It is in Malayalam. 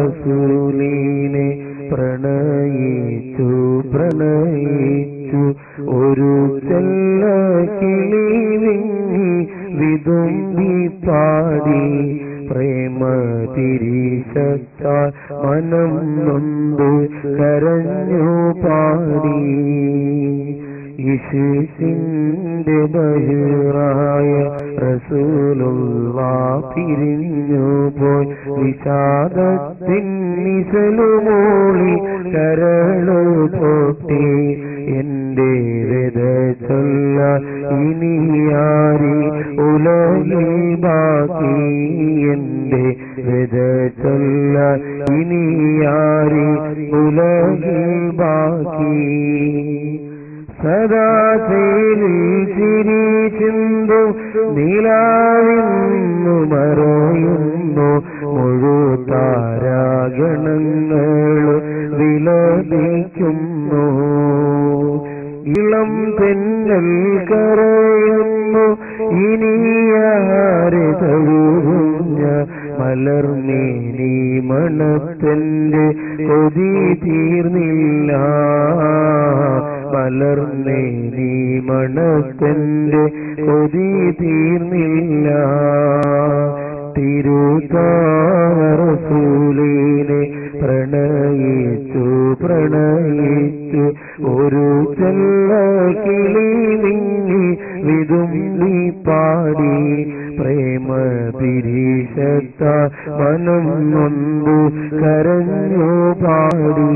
തിരുത്താറസൂലിനെ പ്രണയിച്ചു ഒരു ചെല്ല കിളി വിങ്ങി വിതുമ്പി പാടി പ്രേമ തിരിശത്താൽ മനം നൊന്തു കരഞ്ഞു പാടി ഇശിന്റെ ബഹിറായ റസൂലുള്ളാഹ് പിരിഞ്ഞു പോയി വിഷാദത്തിൻ നിസലുമൂളി കരളു പൊട്ടി എന്റെ വ്യത ചൊല്ലാൻ ഇനിയാരി ഉലകിൽ ബാക്കി എന്റെ വ്യത ചൊല്ലാൻ ഇനിയാരി ഉലകിൽ ബാക്കി സദാ ചേലിൽ ചിരി ചിന്തും നിലാവിന്നു മറയുന്നു മുഴുതാരാഗണങ്ങൾ വിലപിക്കുന്നു ഇളം തെന്നൽ കരയുന്നു ഇനിയാരെ തഴുകുഞ്ഞ മലർമേനി മണത്തന്റെ കൊതി തീർന്നില്ല മലർമേനി മണത്തന്റെ കൊതി തീർന്നില്ല തിരുത്താറസൂലിനെ പ്രണയിച്ചു ഒരു ചെല്ല കിളി വിങ്ങി വിതുമ്പി പാടി പ്രേമ പിരീശത്താൽ മനം നൊന്തു കരഞ്ഞു പാടി